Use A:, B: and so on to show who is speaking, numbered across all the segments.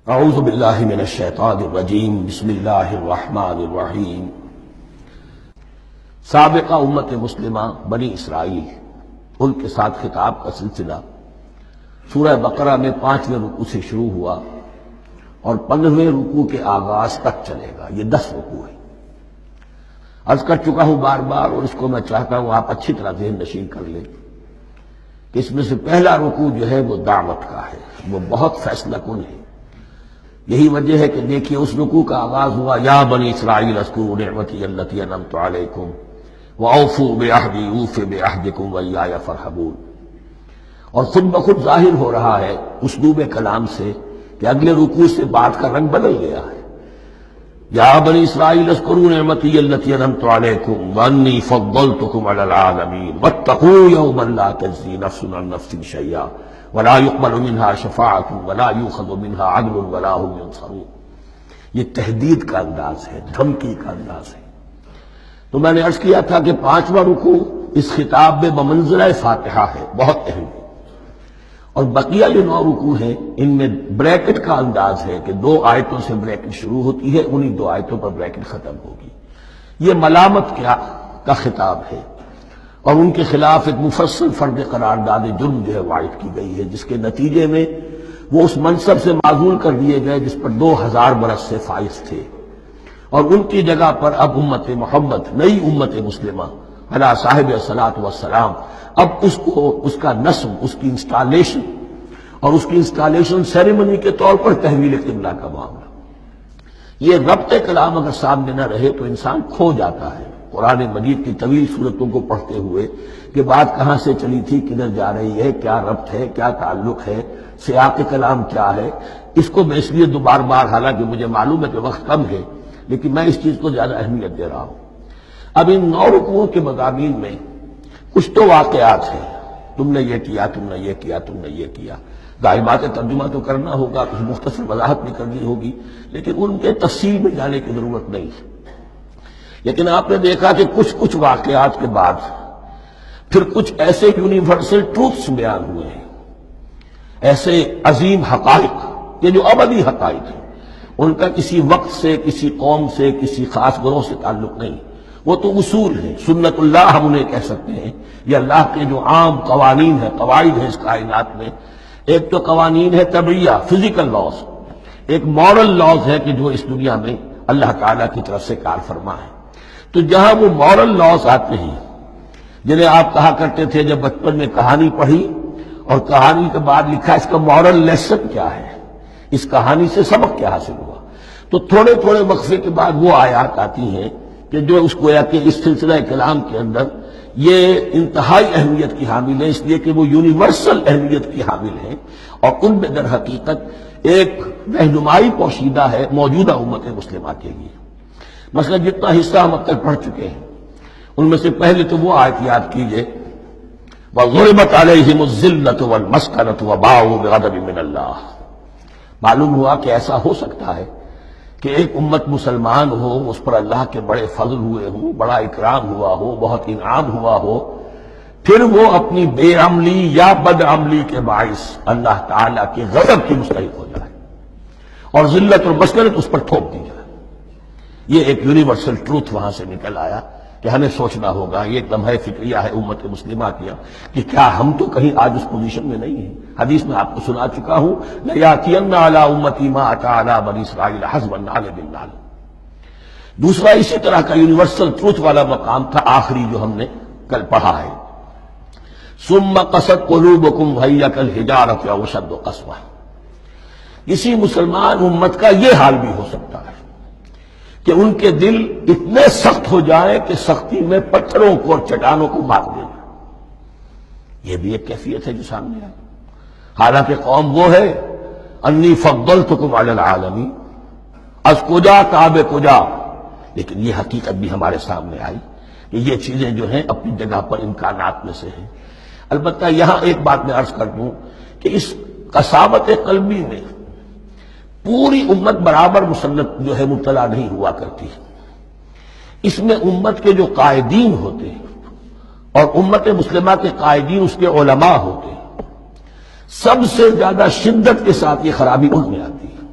A: اعوذ باللہ من الشیطان الرجیم بسم اللہ الرحمن الرحیم۔ سابقہ امت مسلمہ بنی اسرائیل، ان کے ساتھ خطاب کا سلسلہ سورہ بقرہ میں 5ویں رکوع سے شروع ہوا اور 15ویں رکوع کے آغاز تک چلے گا۔ یہ 10 رکوع ہے۔ عرض کر چکا ہوں بار بار، اور اس کو میں چاہتا ہوں آپ اچھی طرح ذہن نشین کر لیں کہ اس میں سے پہلا رکوع جو ہے وہ دعوت کا ہے، وہ بہت فیصلہ کن ہے۔ یہی وجہ ہے کہ دیکھیے اس رکوع کا آغاز ہوا یا بنی اسرائیل اذکروا نعمتی التی انعمت علیکم واوفوا بعہدی اوف بعہدکم وایای فارہبون، اور خود بخود ظاہر ہو رہا ہے اسلوب کلام سے کہ اگلے رکوع سے بات کا رنگ بدل گیا ہے۔ یا بنی اسرائیل اذکروا نعمتی التی انعمت علیکم وانی فضلتکم علی العالمین واتقوا یوما لا تجزی نفس عن نفس شیئا ولا يقبل منها شفاعة ولا يؤخذ منها عدل ولا هم ينصرون۔ یہ تہدید کا انداز ہے، دھمکی کا انداز ہے۔ تو میں نے عرض کیا تھا کہ 5واں رکوع اس خطاب میں بمنزلہ فاتحہ ہے، بہت اہم ہے، اور بقیہ جو 9 رکوع ہیں ان میں بریکٹ کا انداز ہے کہ 2 آیتوں سے بریکٹ شروع ہوتی ہے، انہی 2 آیتوں پر بریکٹ ختم ہوگی۔ یہ ملامت کا خطاب ہے، اور ان کے خلاف ایک مفصل فرد قرارداد جرم جو ہے وارد کی گئی ہے، جس کے نتیجے میں وہ اس منصب سے معزول کر دیے گئے جس پر 2000 برس سے فائز تھے، اور ان کی جگہ پر اب امت محمد، نئی امت مسلمہ علی صاحب الصلاۃ والسلام، اب اس کا نصب، اس کی انسٹالیشن اور اس کی انسٹالیشن سیریمنی کے طور پر تحویل قبلہ کا معاملہ۔ یہ ربط کلام اگر سامنے نہ رہے تو انسان کھو جاتا ہے قرآن مجید کی طویل صورتوں کو پڑھتے ہوئے کہ بات کہاں سے چلی تھی، کدھر جا رہی ہے، کیا ربط ہے، کیا تعلق ہے، سیاق کلام کیا ہے۔ اس کو میں اس لیے بار بار، حالانکہ مجھے معلوم ہے کہ وقت کم ہے، لیکن میں اس چیز کو زیادہ اہمیت دے رہا ہوں۔ اب ان 9 رکوعوں کے مضامین میں کچھ تو واقعات ہیں، تم نے یہ کیا، تم نے یہ کیا، تم نے یہ کیا۔ ظاہر بات ہے ترجمہ تو کرنا ہوگا، کچھ مختصر وضاحت بھی کرنی ہوگی، لیکن ان کے تفصیل میں جانے کی ضرورت نہیں ہے۔ لیکن آپ نے دیکھا کہ کچھ واقعات کے بعد پھر کچھ ایسے یونیورسل ٹروتھس بیان ہوئے ہیں، ایسے عظیم حقائق کہ جو ابدی حقائق ہیں، ان کا کسی وقت سے، کسی قوم سے، کسی خاص گروہ سے تعلق نہیں، وہ تو اصول ہیں، سنت اللہ ہم انہیں کہہ سکتے ہیں۔ یہ اللہ کے جو عام قوانین ہیں، قواعد ہیں اس کائنات میں، ایک تو قوانین ہے طبعیہ، فزیکل لاز، ایک مورل لاز ہے کہ جو اس دنیا میں اللہ تعالیٰ کی طرف سے کار فرما ہے۔ تو جہاں وہ مورل لاز آتے ہیں جنہیں آپ کہا کرتے تھے جب بچپن میں کہانی پڑھی اور کہانی کے بعد لکھا اس کا مورل لیسن کیا ہے، اس کہانی سے سبق کیا حاصل ہوا، تو تھوڑے تھوڑے وقفے کے بعد وہ آیات آتی ہیں کہ جو اس گویا کہ اس سلسلہ کلام کے اندر یہ انتہائی اہمیت کی حامل ہے، اس لیے کہ وہ یونیورسل اہمیت کی حامل ہیں، اور ان میں در حقیقت ایک رہنمائی پوشیدہ ہے موجودہ امت مسلمہ کے لیے۔ مثلا جتنا حصہ ہم اب تک پڑھ چکے ہیں ان میں سے پہلے تو وہ آیت یاد کیجئے وَضُرِبَتْ عَلَيْهِمُ الذِّلَّةُ وَالْمَسْكَنَةُ وَبَاءُوا بِغَضَبٍ مِّنَ اللَّهِ۔ معلوم ہوا کہ ایسا ہو سکتا ہے کہ ایک امت مسلمان ہو، اس پر اللہ کے بڑے فضل ہوئے ہوں، بڑا اکرام ہوا ہو، بہت انعام ہوا ہو، پھر وہ اپنی بے عملی یا بد عملی کے باعث اللہ تعالیٰ کے غضب کی مستحق ہو جائے اور ذلت اور مسکنت اس پر تھوپ دی جائے۔ یہ ایک یونیورسل ٹروتھ وہاں سے نکل آیا کہ ہمیں سوچنا ہوگا، یہ ایک لمحہ فکریہ ہے امت مسلمہ کیا کہ کیا ہم تو کہیں آج اس پوزیشن میں نہیں ہیں۔ حدیث میں آپ کو سنا چکا ہوں لَيَأْتِيَنَّ عَلَىٰ أُمَّتِي مَا أَتَىٰ عَلَىٰ بَنِي إِسْرَائِيلَ حَسْبَ النَّعْلِ بِالنَّعْلِ۔ دوسرا اسی طرح کا یونیورسل ٹروتھ والا مقام تھا آخری جو ہم نے کل پڑھا ہے ثُمَّ قَسَتْ قُلُوبُكُمْ وَهِيَ كَالْحِجَارَةِ أَوْ أَشَدُّ قَسْوَةً۔ کسی مسلمان امت کا یہ حال بھی ہو سکتا ہے کہ ان کے دل اتنے سخت ہو جائیں کہ سختی میں پتھروں کو اور چٹانوں کو مات دیں۔ یہ بھی ایک کیفیت ہے جو سامنے آئی، حالانکہ قوم وہ ہے انی فضلتکم علی العالمین، از کجا تاب کجا، لیکن یہ حقیقت بھی ہمارے سامنے آئی کہ یہ چیزیں جو ہیں اپنی جگہ پر امکانات میں سے ہیں۔ البتہ یہاں ایک بات میں عرض کر دوں کہ اس قساوت قلبی میں پوری امت برابر مسلط جو ہے مبتلا نہیں ہوا کرتی، اس میں امت کے جو قائدین ہوتے ہیں اور امت مسلمہ کے قائدین اس کے علماء ہوتے ہیں، سب سے زیادہ شدت کے ساتھ یہ خرابی ان میں آتی ہے۔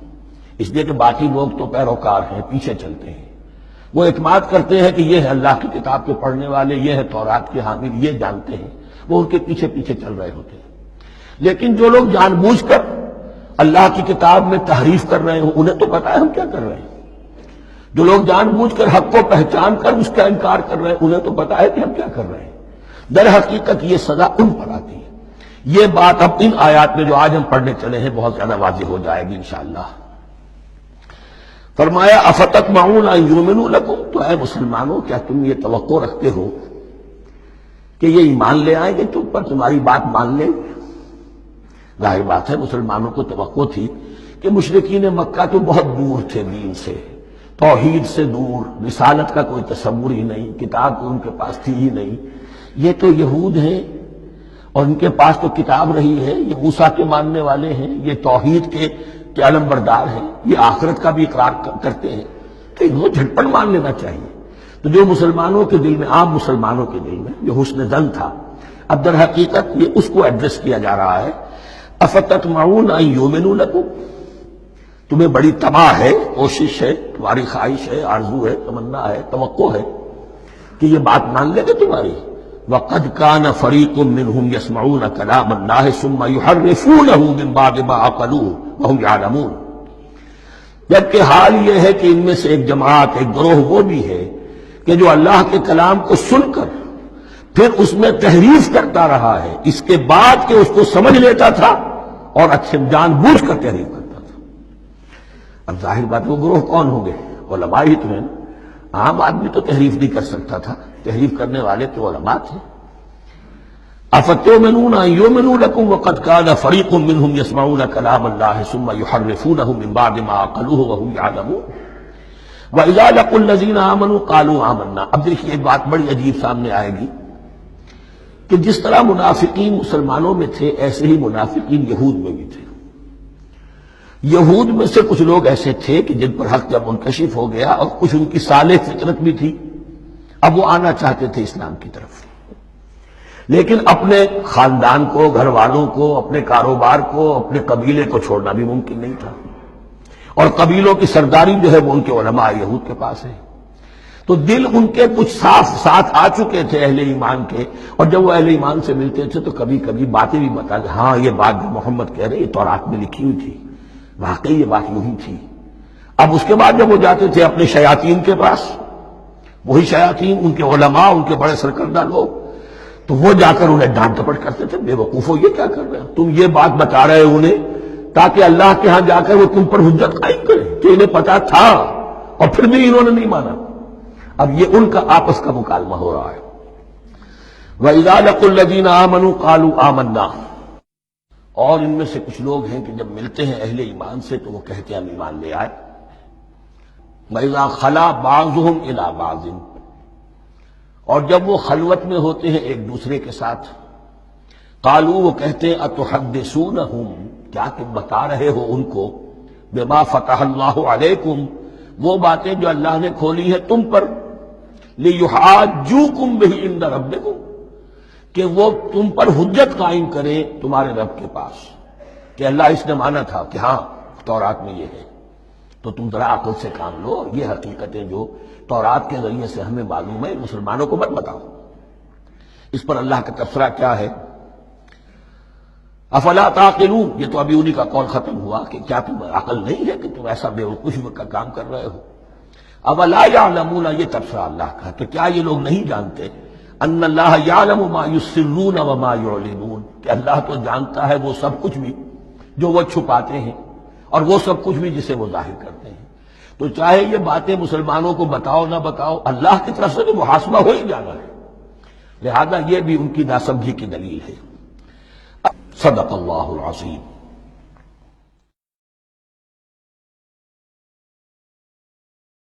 A: اس لیے کہ باقی لوگ تو پیروکار ہیں، پیچھے چلتے ہیں، وہ اعتماد کرتے ہیں کہ یہ ہے اللہ کی کتاب کے پڑھنے والے، یہ ہے تورات کے حامل، یہ جانتے ہیں، وہ ان کے پیچھے پیچھے چل رہے ہوتے ہیں۔ لیکن جو لوگ جان بوجھ کر اللہ کی کتاب میں تحریف کر رہے ہوں، انہیں تو پتا ہے ہم کیا کر رہے ہیں۔ جو لوگ جان بوجھ کر حق کو پہچان کر اس کا انکار کر رہے ہیں، انہیں تو پتا ہے کہ ہم کیا کر رہے ہیں۔ در حقیقت یہ سزا ان پر آتی ہے۔ یہ بات اب ان آیات میں جو آج ہم پڑھنے چلے ہیں بہت زیادہ واضح ہو جائے گی انشاءاللہ۔ فرمایا افتطمعون ان یؤمنوا لکم، تو اے مسلمانوں کیا تم یہ توقع رکھتے ہو کہ یہ ایمان لے آئیں گے تم پر، تمہاری بات مان لیں گے؟ ظاہر بات ہے مسلمانوں کو توقع تھی کہ مشرکین مکہ تو بہت دور تھے دین سے، توحید سے دور، رسالت کا کوئی تصور ہی نہیں، کتاب تو ان کے پاس تھی ہی نہیں۔ یہ تو یہود ہیں اور ان کے پاس تو کتاب رہی ہے، یہ موسیٰ کے ماننے والے ہیں، یہ توحید کے علم بردار ہیں، یہ آخرت کا بھی اقرار کرتے ہیں، تو انہوں کو جھٹپٹ مان لینا چاہیے۔ تو جو مسلمانوں کے دل میں، عام مسلمانوں کے دل میں جو حسن ظن تھا، اب در حقیقت یہ اس کو ایڈریس کیا جا رہا ہے۔ افتطمعون ان یؤمنوا لکم، تمہیں بڑی طمع ہے، کوشش ہے، تمہاری خواہش ہے، آرزو ہے، تمنا ہے، توقع ہے کہ یہ بات مان لے گے تمہاری۔ وَقَدْ كَانَ فَرِيقٌ مِّنْهُمْ يَسْمَعُونَ كَلَامَ اللَّهِ ثُمَّ يُحَرِّفُونَهُ مِن بَعْدِ مَا عَقَلُوهُ وَهُمْ يَعْلَمُونَ، جبکہ حال یہ ہے کہ ان میں سے ایک جماعت، ایک گروہ وہ بھی ہے کہ جو اللہ کے کلام کو سن کر پھر اس میں تحریف کرتا رہا ہے، اس کے بعد کہ اس کو سمجھ لیتا تھا اور اچھے جان بوجھ کر تحریف کرتا تھا۔ اب ظاہر بات وہ گروہ کون ہوں گے؟ علماء ہی تو ہیں۔ عام آدمی تو تحریف نہیں کر سکتا تھا، تحریف کرنے والے تو علماء تھے۔ افتؤمنون ان یؤمنوا لکم وقد کان فریق منهم یسمعون کلام اللہ ثم یحرفونہ من بعد ما عقلوہ وهم یعلمون واذا لقوا الذین آمنوا قالوا آمنا۔ اب دیکھیے ایک بات بڑی عجیب سامنے آئے گی کہ جس طرح منافقین مسلمانوں میں تھے، ایسے ہی منافقین یہود میں بھی تھے۔ یہود میں سے کچھ لوگ ایسے تھے کہ جن پر حق جب منکشف ہو گیا، اور کچھ ان کی صالح فطرت بھی تھی، اب وہ آنا چاہتے تھے اسلام کی طرف، لیکن اپنے خاندان کو، گھر والوں کو، اپنے کاروبار کو، اپنے قبیلے کو چھوڑنا بھی ممکن نہیں تھا، اور قبیلوں کی سرداری جو ہے وہ ان کے علماء یہود کے پاس ہے۔ تو دل ان کے کچھ صاف ساتھ آ چکے تھے اہل ایمان کے، اور جب وہ اہل ایمان سے ملتے تھے تو کبھی کبھی باتیں بھی بتا دیں، ہاں یہ بات جو محمد کہہ رہے یہ تورات میں لکھی ہوئی تھی، واقعی یہ بات یوں ہی تھی۔ اب اس کے بعد جب وہ جاتے تھے اپنے شیاطین کے پاس، وہی شیاطین ان کے علماء، ان کے بڑے سرکردہ لوگ، تو وہ جا کر انہیں ڈانٹ ڈپٹ کرتے تھے، بے وقوفو یہ کیا کر رہے ہو، تم یہ بات بتا رہے ہو انہیں تاکہ اللہ کے ہاں جا کر وہ تم پر حجت قائم کرے کہ انہیں پتا تھا اور پھر بھی انہوں نے نہیں مانا۔ اب یہ ان کا آپس کا مکالمہ ہو رہا ہے۔ وَإِذَا لَقُوا الَّذِينَ آمَنُوا قَالُوا آمَنَّا، اور ان میں سے کچھ لوگ ہیں کہ جب ملتے ہیں اہل ایمان سے تو وہ کہتے ہیں ہم ایمان لے آئے۔ وَإِذَا خَلَا بَعْضُهُمْ إِلَىٰ بَعْضٍ، اور جب وہ خلوت میں ہوتے ہیں ایک دوسرے کے ساتھ، قالوا وہ کہتے ہیں اتحدثونہم، کیا تم بتا رہے ہو ان کو، بما فتح اللہ علیکم، وہ باتیں جو اللہ نے کھولی ہے تم پر، لیحاجوکم بہ عند ربکم، کہ وہ تم پر حجت قائم کرے تمہارے رب کے پاس، کہ اللہ اس نے مانا تھا کہ ہاں تورات میں یہ ہے، تو تم ذرا عقل سے کام لو، یہ حقیقتیں جو تورات کے ذریعے سے ہمیں معلوم ہے مسلمانوں کو مت بتاؤ۔ اس پر اللہ کا تبصرہ کیا ہے؟ افلا تعقلون، یہ تو ابھی انہی کا قول ختم ہوا کہ کیا تم عقل نہیں ہے کہ تم ایسا بے وقوفی کا کام کر رہے ہو؟ اولا یعلمون، یہ تبصرہ اللہ کا، تو کیا یہ لوگ نہیں جانتے ان اللہ یعلم ما یسرون وما یعلنون، کہ اللہ تو جانتا ہے وہ سب کچھ بھی جو وہ چھپاتے ہیں اور وہ سب کچھ بھی جسے وہ ظاہر کرتے ہیں۔ تو چاہے یہ باتیں مسلمانوں کو بتاؤ نہ بتاؤ، اللہ کی طرف سے تو محاسبہ ہو ہی جانا ہے، لہذا یہ بھی ان کی ناسمجھی کی دلیل ہے۔ صدق اللہ العظیم۔